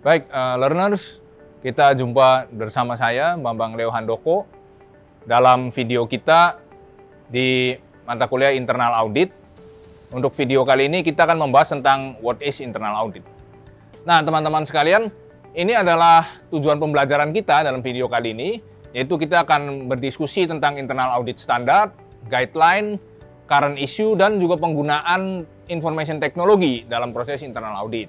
Baik, learners, kita jumpa bersama saya, Bambang Leo Handoko, dalam video kita di mata kuliah Internal Audit. Untuk video kali ini kita akan membahas tentang what is internal audit. Nah, teman-teman sekalian, ini adalah tujuan pembelajaran kita dalam video kali ini, yaitu kita akan berdiskusi tentang internal audit standar, guideline, current issue, dan juga penggunaan information technology dalam proses internal audit.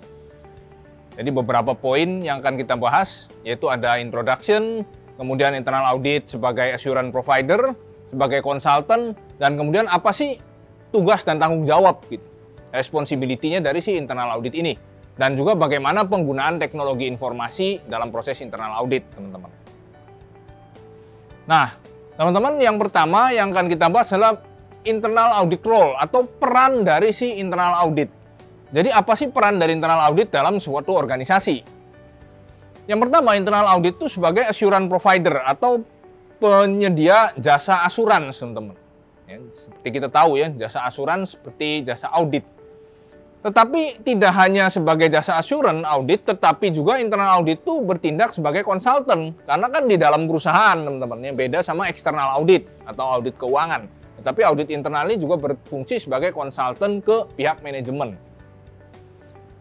Jadi beberapa poin yang akan kita bahas, yaitu ada introduction, kemudian internal audit sebagai assurance provider, sebagai consultant, dan kemudian apa sih tugas dan tanggung jawab gitu, responsibility-nya dari si internal audit ini, dan juga bagaimana penggunaan teknologi informasi dalam proses internal audit, teman-teman. Nah, teman-teman, yang pertama yang akan kita bahas adalah internal audit role atau peran dari si internal audit. Jadi apa sih peran dari internal audit dalam suatu organisasi? Yang pertama, internal audit itu sebagai assurance provider atau penyedia jasa asuransi, teman-teman. Ya, seperti kita tahu ya, jasa asuransi seperti jasa audit. Tetapi tidak hanya sebagai jasa asuransi audit, tetapi juga internal audit itu bertindak sebagai konsultan. Karena kan di dalam perusahaan, teman-teman, yang beda sama external audit atau audit keuangan. Tetapi audit internal ini juga berfungsi sebagai konsultan ke pihak manajemen.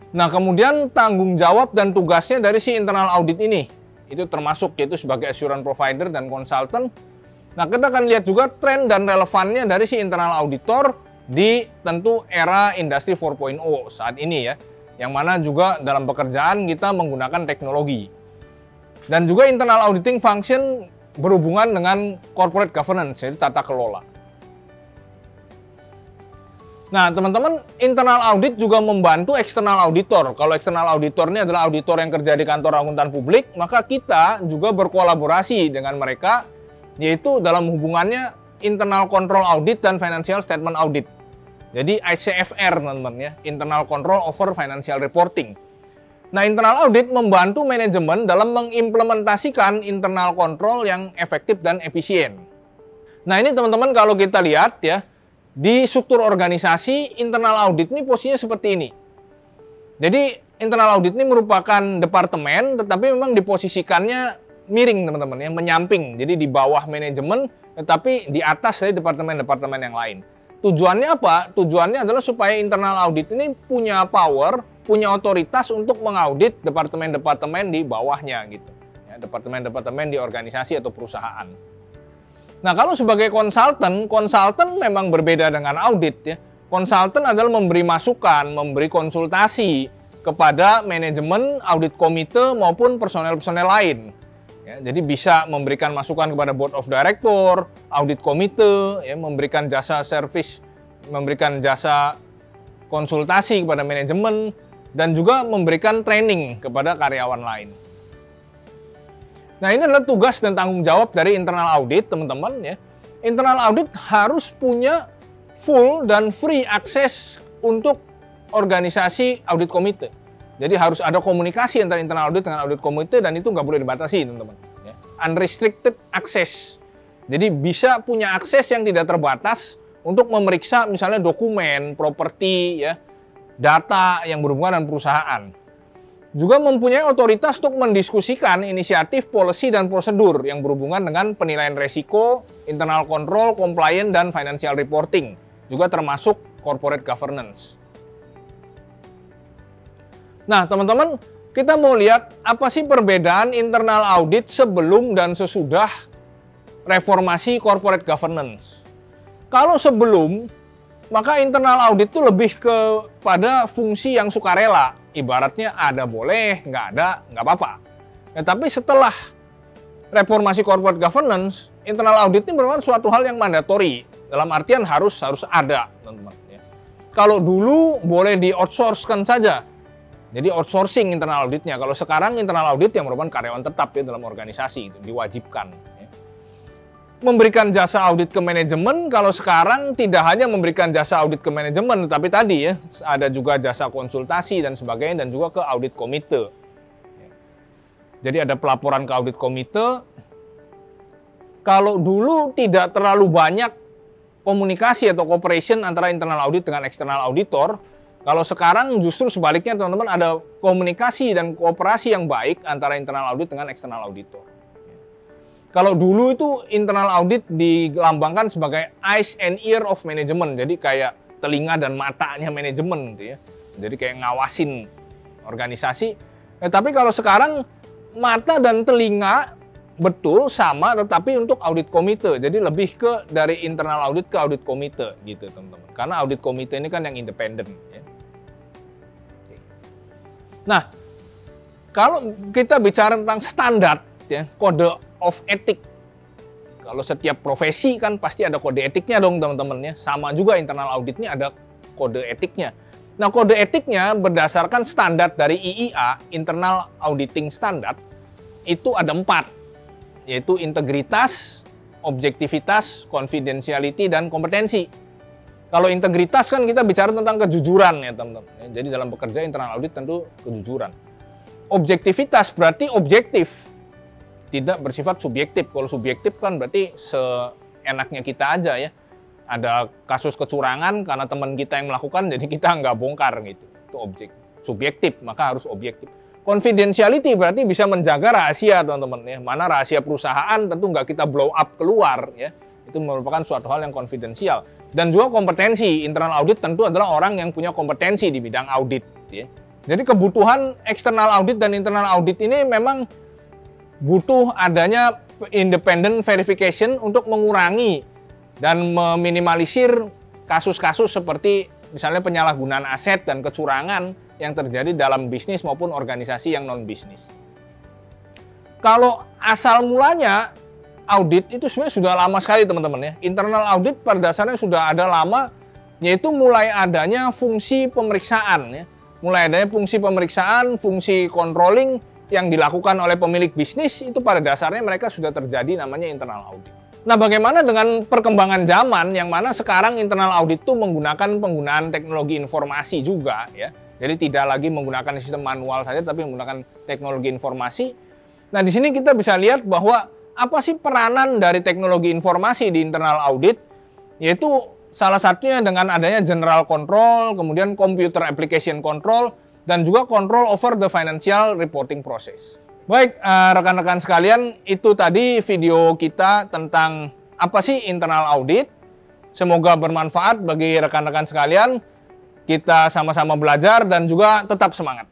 Nah, kemudian tanggung jawab dan tugasnya dari si internal audit ini, itu termasuk yaitu sebagai assurance provider dan konsultan. Nah, kita akan lihat juga tren dan relevannya dari si internal auditor di tentu era industri 4.0 saat ini ya, yang mana juga dalam pekerjaan kita menggunakan teknologi. Dan juga internal auditing function berhubungan dengan corporate governance, jadi tata kelola. Nah, teman-teman, internal audit juga membantu external auditor. Kalau external auditor ini adalah auditor yang kerja di kantor akuntan publik, maka kita juga berkolaborasi dengan mereka, yaitu dalam hubungannya internal control audit dan financial statement audit. Jadi ICFR, teman-teman ya, internal control over financial reporting. Nah, internal audit membantu manajemen dalam mengimplementasikan internal control yang efektif dan efisien. Nah, ini teman-teman kalau kita lihat ya, di struktur organisasi, internal audit ini posisinya seperti ini. Jadi, internal audit ini merupakan departemen, tetapi memang diposisikannya miring, teman-teman, yang menyamping. Jadi, di bawah manajemen, tetapi di atas dari departemen-departemen yang lain. Tujuannya apa? Tujuannya adalah supaya internal audit ini punya power, punya otoritas untuk mengaudit departemen-departemen di bawahnya, gitu. Ya, departemen-departemen di organisasi atau perusahaan. Nah, kalau sebagai konsultan memang berbeda dengan audit ya. Konsultan adalah memberi masukan, memberi konsultasi kepada manajemen, audit komite maupun personel-personel lain. Ya, jadi bisa memberikan masukan kepada board of director, audit komite, ya, memberikan jasa service, memberikan jasa konsultasi kepada manajemen, dan juga memberikan training kepada karyawan lain. Nah, ini adalah tugas dan tanggung jawab dari internal audit, teman-teman ya. Internal audit harus punya full dan free access untuk organisasi audit komite. Jadi harus ada komunikasi antara internal audit dengan audit komite dan itu nggak boleh dibatasi, teman-teman. Ya. Unrestricted access. Jadi bisa punya akses yang tidak terbatas untuk memeriksa misalnya dokumen, properti, ya, data yang berhubungan dengan perusahaan. Juga mempunyai otoritas untuk mendiskusikan inisiatif, policy, dan prosedur yang berhubungan dengan penilaian resiko, internal control, compliance, dan financial reporting. Juga termasuk corporate governance. Nah, teman-teman, kita mau lihat apa sih perbedaan internal audit sebelum dan sesudah reformasi corporate governance. Kalau sebelum, maka internal audit itu lebih kepada fungsi yang sukarela. Ibaratnya ada boleh, nggak ada, nggak apa-apa. Ya, tapi setelah reformasi corporate governance, internal audit ini merupakan suatu hal yang mandatori. Dalam artian harus ada, teman-teman. Ya. Kalau dulu boleh di-outsource-kan saja. Jadi outsourcing internal auditnya. Kalau sekarang internal audit yang merupakan karyawan tetap ya dalam organisasi, itu diwajibkan. Memberikan jasa audit ke manajemen, kalau sekarang tidak hanya memberikan jasa audit ke manajemen, tapi tadi ya, ada juga jasa konsultasi dan sebagainya, dan juga ke audit komite. Jadi ada pelaporan ke audit komite. Kalau dulu tidak terlalu banyak komunikasi atau cooperation antara internal audit dengan external auditor, Kalau sekarang justru sebaliknya teman-teman, ada komunikasi dan kooperasi yang baik antara internal audit dengan eksternal auditor. Kalau dulu itu internal audit dilambangkan sebagai eyes and ear of management, jadi kayak telinga dan matanya manajemen gitu ya. Jadi kayak ngawasin organisasi. Tapi kalau sekarang mata dan telinga betul sama, tetapi untuk audit komite. Jadi lebih ke dari internal audit ke audit komite gitu teman-teman. Karena audit komite ini kan yang independen. Ya. Nah, kalau kita bicara tentang standar, ya, kode of ethic. Kalau setiap profesi kan pasti ada kode etiknya dong teman-teman ya. Sama juga internal auditnya ada kode etiknya. Nah, kode etiknya berdasarkan standar dari IIA, Internal Auditing Standard, itu ada 4, yaitu integritas, objektivitas, confidentiality, dan kompetensi. Kalau integritas kan kita bicara tentang kejujuran ya teman-teman. Jadi dalam bekerja internal audit tentu kejujuran. Objektivitas berarti objektif, tidak bersifat subjektif. Kalau subjektif kan berarti seenaknya kita aja ya. Ada kasus kecurangan karena teman kita yang melakukan, jadi kita nggak bongkar gitu. Itu subjektif, maka harus objektif. Confidentiality berarti bisa menjaga rahasia teman-teman ya. Mana rahasia perusahaan tentu nggak kita blow up keluar ya. Itu merupakan suatu hal yang konfidensial. Dan juga kompetensi, internal audit tentu adalah orang yang punya kompetensi di bidang audit ya. Jadi kebutuhan eksternal audit dan internal audit ini memang butuh adanya independent verification untuk mengurangi dan meminimalisir kasus-kasus seperti misalnya penyalahgunaan aset dan kecurangan yang terjadi dalam bisnis maupun organisasi yang non-bisnis. Kalau asal mulanya audit itu sebenarnya sudah lama sekali teman-teman ya. Internal audit pada dasarnya sudah ada lama, yaitu mulai adanya fungsi pemeriksaan ya. Mulai adanya fungsi pemeriksaan, fungsi controlling yang dilakukan oleh pemilik bisnis, itu pada dasarnya mereka sudah terjadi namanya internal audit. Nah, bagaimana dengan perkembangan zaman yang mana sekarang internal audit itu menggunakan penggunaan teknologi informasi juga ya. Jadi tidak lagi menggunakan sistem manual saja tapi menggunakan teknologi informasi. Nah, di sini kita bisa lihat bahwa apa sih peranan dari teknologi informasi di internal audit? Yaitu salah satunya dengan adanya general control, kemudian computer application control, dan juga control over the financial reporting process. Baik, rekan-rekan sekalian, itu tadi video kita tentang apa sih internal audit. Semoga bermanfaat bagi rekan-rekan sekalian. Kita sama-sama belajar dan juga tetap semangat.